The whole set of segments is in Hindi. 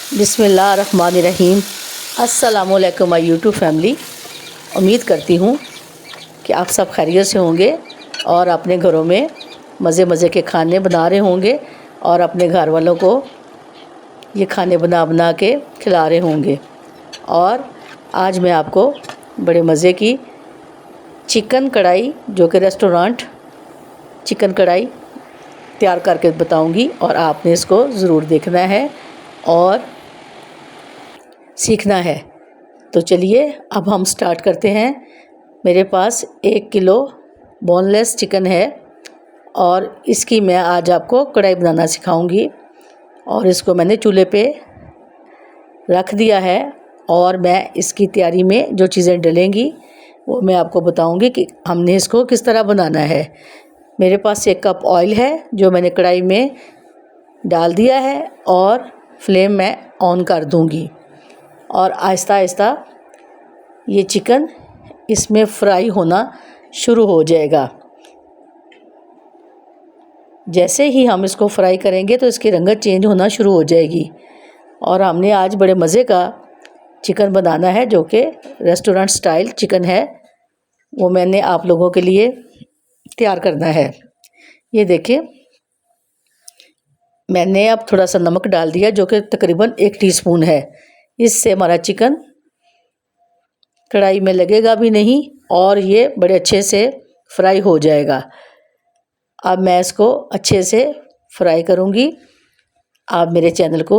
बिस्मिल्लाहिर्रहमानिर्रहीम। अस्सलामुअलैकुम माय यूट्यूब फैमिली। उम्मीद करती हूँ कि आप सब खैरियत से होंगे और अपने घरों में मज़े मज़े के खाने बना रहे होंगे और अपने घर वालों को ये खाने बना बना के खिला रहे होंगे। और आज मैं आपको बड़े मज़े की चिकन कढ़ाई, जो कि रेस्टोरेंट चिकन कढ़ाई तैयार करके बताऊंगी और आपने इसको ज़रूर देखना है और सीखना है। तो चलिए अब हम स्टार्ट करते हैं। मेरे पास 1 किलो बोनलेस चिकन है और इसकी मैं आज आपको कढ़ाई बनाना सिखाऊंगी। और इसको मैंने चूल्हे पे रख दिया है और मैं इसकी तैयारी में जो चीज़ें डलेंगी वो मैं आपको बताऊंगी कि हमने इसको किस तरह बनाना है। मेरे पास 1 कप ऑयल है जो मैंने कढ़ाई में डाल दिया है और फ्लेम मैं ऑन कर दूंगी और आहिस्ता आहिस्ता ये चिकन इसमें फ्राई होना शुरू हो जाएगा। जैसे ही हम इसको फ्राई करेंगे तो इसकी रंगत चेंज होना शुरू हो जाएगी। और हमने आज बड़े मज़े का चिकन बनाना है जो कि रेस्टोरेंट स्टाइल चिकन है, वो मैंने आप लोगों के लिए तैयार करना है। ये देखिए, मैंने अब थोड़ा सा नमक डाल दिया जो कि तकरीबन 1 टीस्पून है। इससे हमारा चिकन कढ़ाई में लगेगा भी नहीं और ये बड़े अच्छे से फ्राई हो जाएगा। अब मैं इसको अच्छे से फ्राई करूँगी। आप मेरे चैनल को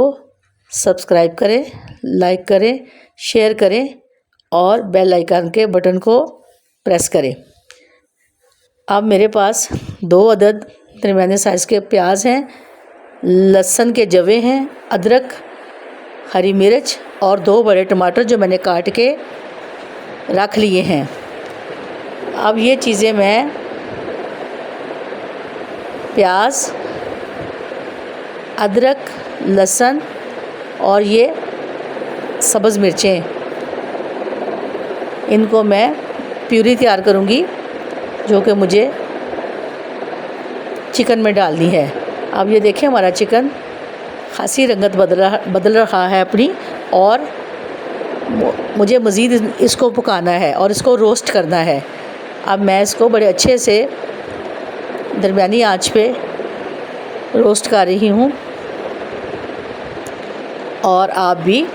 सब्सक्राइब करें, लाइक करें, शेयर करें और बेल आइकन के बटन को प्रेस करें। अब मेरे पास 2 अदद दरमियाने साइज़ के प्याज हैं, लहसुन के जवे हैं, अदरक, हरी मिर्च और 2 बड़े टमाटर जो मैंने काट के रख लिए हैं। अब ये चीज़ें मैं प्याज, अदरक, लहसुन और ये सब्ज़ मिर्चें, इनको मैं प्यूरी तैयार करूँगी जो कि मुझे चिकन में डालनी है। अब ये देखिए, हमारा चिकन खासी रंगत बदल रहा है अपनी, और मुझे मज़ीद इसको पकाना है और इसको रोस्ट करना है। अब मैं इसको बड़े अच्छे से दरमियानी आंच पे रोस्ट कर रही हूँ और आप भी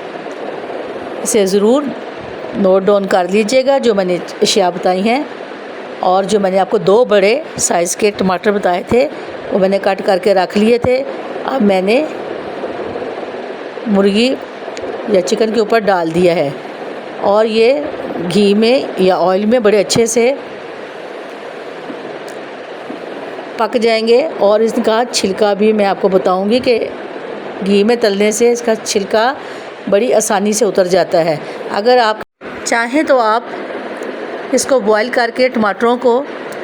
इसे ज़रूर नोट डाउन कर लीजिएगा जो मैंने अशिया बताई हैं। और जो मैंने आपको 2 बड़े साइज़ के टमाटर बताए थे वो मैंने कट करके रख लिए थे। अब मैंने मुर्गी या चिकन के ऊपर डाल दिया है और ये घी में या ऑयल में बड़े अच्छे से पक जाएंगे। और इसका छिलका भी मैं आपको बताऊंगी कि घी में तलने से इसका छिलका बड़ी आसानी से उतर जाता है। अगर आप चाहें तो आप इसको बॉईल करके टमाटरों को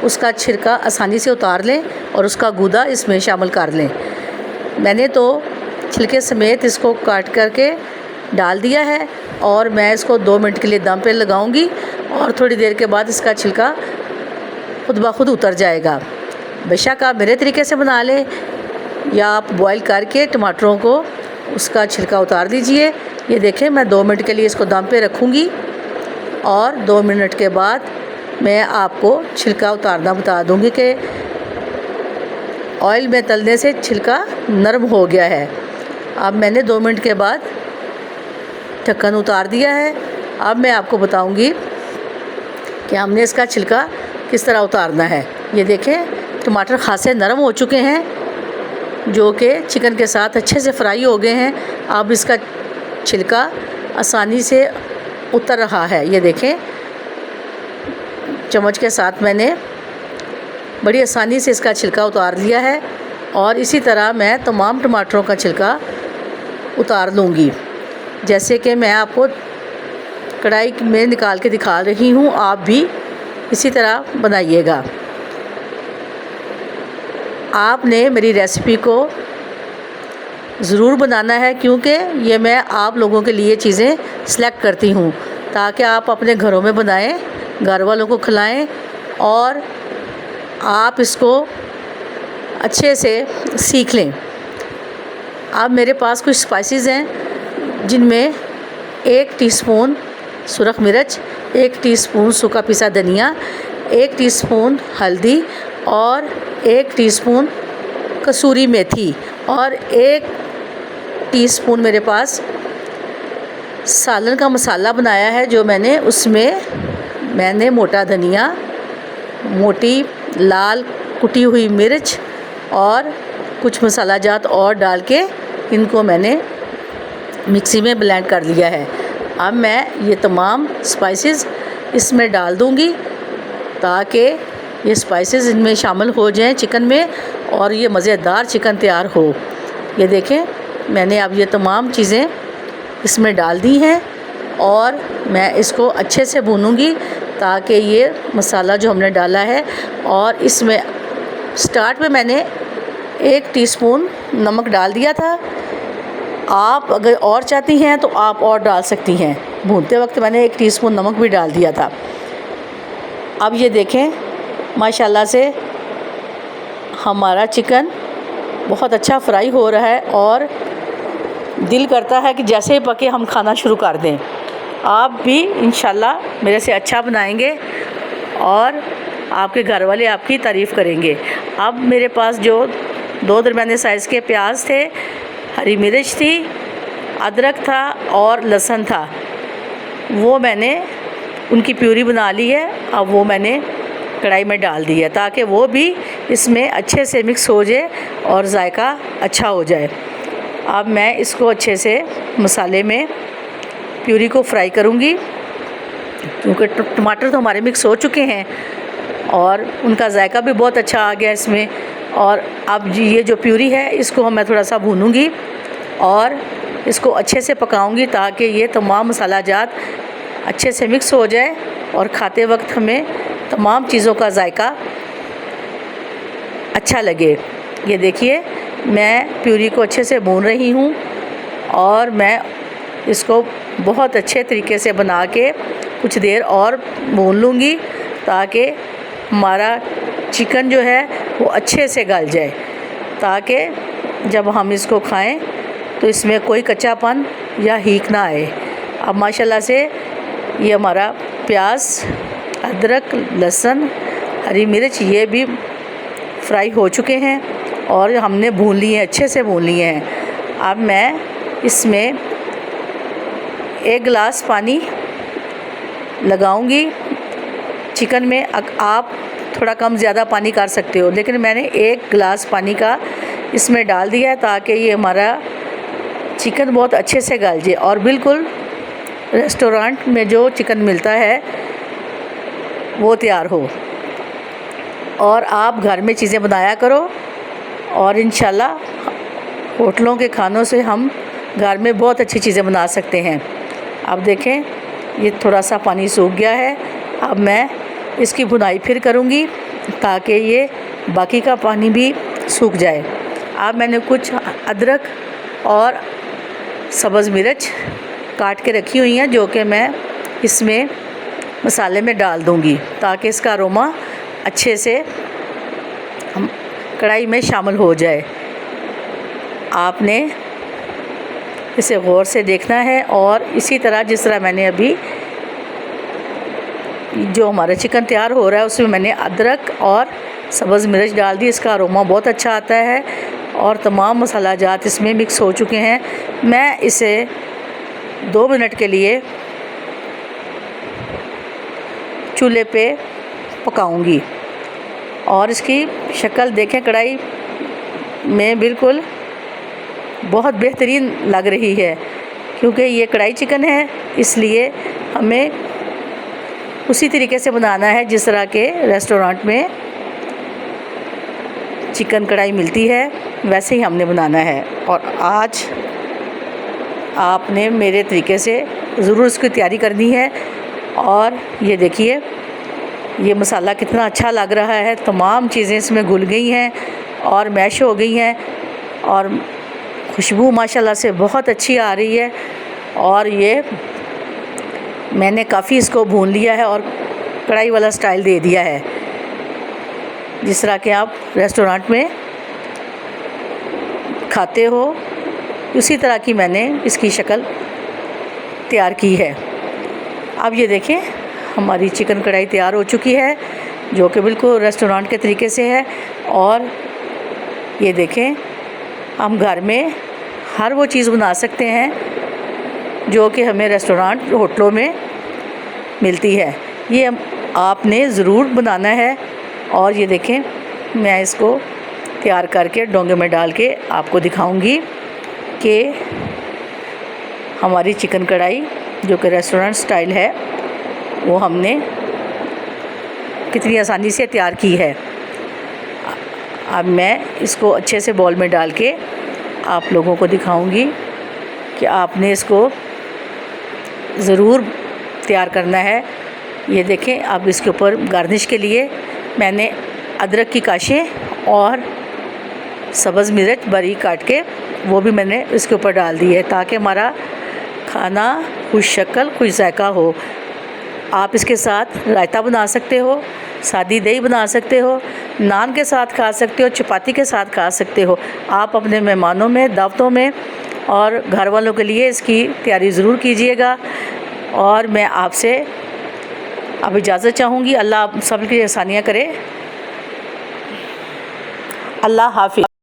उसका छिलका आसानी से उतार लें और उसका गूदा इसमें शामिल कर लें। मैंने तो छिलके समेत इसको काट करके डाल दिया है और मैं इसको 2 मिनट के लिए दम पे लगाऊंगी और थोड़ी देर के बाद इसका छिलका खुद ब खुद उतर जाएगा। बेशक आप मेरे तरीके से बना लें या आप बॉईल करके टमाटरों को उसका छिलका उतार दीजिए। ये देखें, मैं 2 मिनट के लिए इसको दम पे रखूँगी और 2 मिनट के बाद मैं आपको छिलका उतारना बता दूंगी कि ऑयल में तलने से छिलका नरम हो गया है। अब मैंने 2 मिनट के बाद ढक्कन उतार दिया है। अब मैं आपको बताऊंगी कि हमने इसका छिलका किस तरह उतारना है। ये देखें, टमाटर खासे नरम हो चुके हैं जो कि चिकन के साथ अच्छे से फ्राई हो गए हैं। अब इसका छिलका आसानी से उतर रहा है। ये देखें, चम्मच के साथ मैंने बड़ी आसानी से इसका छिलका उतार लिया है और इसी तरह मैं तमाम टमाटरों का छिलका उतार लूँगी। जैसे कि मैं आपको कढ़ाई में निकाल के दिखा रही हूँ, आप भी इसी तरह बनाइएगा। आपने मेरी रेसिपी को ज़रूर बनाना है क्योंकि ये मैं आप लोगों के लिए चीज़ें सेलेक्ट करती हूँ ताकि आप अपने घरों में बनाएं, घर वालों को खिलाएं और आप इसको अच्छे से सीख लें। अब मेरे पास कुछ स्पाइसेस हैं जिनमें 1 टीस्पून सुरख मिर्च, 1 टीस्पून सूखा पिसा धनिया, 1 टीस्पून हल्दी और 1 टीस्पून कसूरी मेथी और 1 टीस्पून मेरे पास सालन का मसाला बनाया है जो मैंने मोटा धनिया, मोटी लाल कुटी हुई मिर्च और कुछ मसाला जात और डाल के इनको मैंने मिक्सी में ब्लेंड कर लिया है। अब मैं ये तमाम स्पाइसेस इसमें डाल दूँगी ताकि ये स्पाइसेस इनमें शामिल हो जाएं चिकन में और ये मज़ेदार चिकन तैयार हो। ये देखें, मैंने अब ये तमाम चीज़ें इसमें डाल दी हैं और मैं इसको अच्छे से भूनूंगी ताकि ये मसाला जो हमने डाला है, और इसमें स्टार्ट में मैंने 1 टीस्पून नमक डाल दिया था। आप अगर और चाहती हैं तो आप और डाल सकती हैं। भूनते वक्त मैंने 1 टीस्पून नमक भी डाल दिया था। अब ये देखें, माशाल्लाह से हमारा चिकन बहुत अच्छा फ्राई हो रहा है और दिल करता है कि जैसे ही पके हम खाना शुरू कर दें। आप भी इंशाल्लाह मेरे से अच्छा बनाएंगे और आपके घर वाले आपकी तारीफ़ करेंगे। अब मेरे पास जो 2 दरमियाने साइज़ के प्याज थे, हरी मिर्च थी, अदरक था और लहसुन था, वो मैंने उनकी प्यूरी बना ली है। अब वो मैंने कढ़ाई में डाल दी है ताकि वो भी इसमें अच्छे से मिक्स हो जाए और जायका अच्छा हो जाए। अब मैं इसको अच्छे से मसाले में प्यूरी को फ्राई करूँगी क्योंकि टमाटर तो हमारे मिक्स हो चुके हैं और उनका जायका भी बहुत अच्छा आ गया इसमें। और अब ये जो प्यूरी है इसको मैं थोड़ा सा भूनूंगी और इसको अच्छे से पकाऊंगी ताकि ये तमाम मसाला जात अच्छे से मिक्स हो जाए और खाते वक्त हमें तमाम चीज़ों का जायका अच्छा लगे। ये देखिए, मैं प्यूरी को अच्छे से भून रही हूँ और मैं इसको बहुत अच्छे तरीके से बना के कुछ देर और भून लूँगी ताकि हमारा चिकन जो है वो अच्छे से गल जाए, ताकि जब हम इसको खाएं तो इसमें कोई कच्चापन या हीक ना आए। अब माशाल्लाह से ये हमारा प्याज, अदरक, लहसुन, हरी मिर्च ये भी फ्राई हो चुके हैं और हमने भून लिए हैं, अच्छे से भून लिए हैं। अब मैं इसमें 1 गिलास पानी लगाऊंगी चिकन में। आप थोड़ा कम ज़्यादा पानी कर सकते हो, लेकिन मैंने 1 गिलास पानी का इसमें डाल दिया है ताकि ये हमारा चिकन बहुत अच्छे से गल जाए और बिल्कुल रेस्टोरेंट में जो चिकन मिलता है वो तैयार हो। और आप घर में चीज़ें बनाया करो और इंशाल्लाह होटलों के खानों से हम घर में बहुत अच्छी चीज़ें बना सकते हैं। अब देखें, ये थोड़ा सा पानी सूख गया है। अब मैं इसकी भुनाई फिर करूँगी ताकि ये बाकी का पानी भी सूख जाए। अब मैंने कुछ अदरक और सब्ज़ मिर्च काट के रखी हुई हैं जो कि मैं इसमें मसाले में डाल दूँगी ताकि इसका अरोमा अच्छे से हम कढ़ाई में शामिल हो जाए। आपने इसे गौर से देखना है और इसी तरह जिस तरह मैंने अभी जो हमारा चिकन तैयार हो रहा है उसमें मैंने अदरक और सब्ज़ मिर्च डाल दी, इसका अरोमा बहुत अच्छा आता है और तमाम मसाला जात इसमें मिक्स हो चुके हैं। मैं इसे 2 मिनट के लिए चूल्हे पे पकाऊंगी और इसकी शक्ल देखें, कढ़ाई में बिल्कुल बहुत बेहतरीन लग रही है क्योंकि ये कढ़ाई चिकन है, इसलिए हमें उसी तरीके से बनाना है जिस तरह के रेस्टोरेंट में चिकन कढ़ाई मिलती है, वैसे ही हमने बनाना है। और आज आपने मेरे तरीके से ज़रूर इसकी तैयारी करनी है। और ये देखिए, ये मसाला कितना अच्छा लग रहा है, तमाम चीज़ें इसमें घुल गई हैं और मैश हो गई हैं और खुशबू माशाल्लाह से बहुत अच्छी आ रही है। और ये मैंने काफ़ी इसको भून लिया है और कढ़ाई वाला स्टाइल दे दिया है जिस तरह के आप रेस्टोरेंट में खाते हो उसी तरह की मैंने इसकी शक्ल तैयार की है। अब ये देखें हमारी चिकन कढ़ाई तैयार हो चुकी है, जो कि बिल्कुल रेस्टोरेंट के तरीके से है। और ये देखें हम घर में हर वो चीज़ बना सकते हैं जो कि हमें रेस्टोरेंट होटलों में मिलती है। ये आपने ज़रूर बनाना है। और ये देखें मैं इसको तैयार करके डोंगे में डाल के आपको दिखाऊंगी कि हमारी चिकन कढ़ाई जो कि रेस्टोरेंट स्टाइल है वो हमने कितनी आसानी से तैयार की है। अब मैं इसको अच्छे से बॉल में डाल के आप लोगों को दिखाऊंगी कि आपने इसको ज़रूर तैयार करना है। ये देखें अब इसके ऊपर गार्निश के लिए मैंने अदरक की काशें और सब्ज़ मिर्च बारीक काट के वो भी मैंने इसके ऊपर डाल दी है, ताकि हमारा खाना खुश शक्ल खुश जायका हो। आप इसके साथ रायता बना सकते हो, सादी दही बना सकते हो, नान के साथ खा सकते हो, चपाती के साथ खा सकते हो। आप अपने मेहमानों में, दावतों में और घर वालों के लिए इसकी तैयारी ज़रूर कीजिएगा। और मैं आपसे अब इजाज़त चाहूँगी। अल्लाह आप सब की आसानियाँ करे। अल्लाह हाफ़िज़।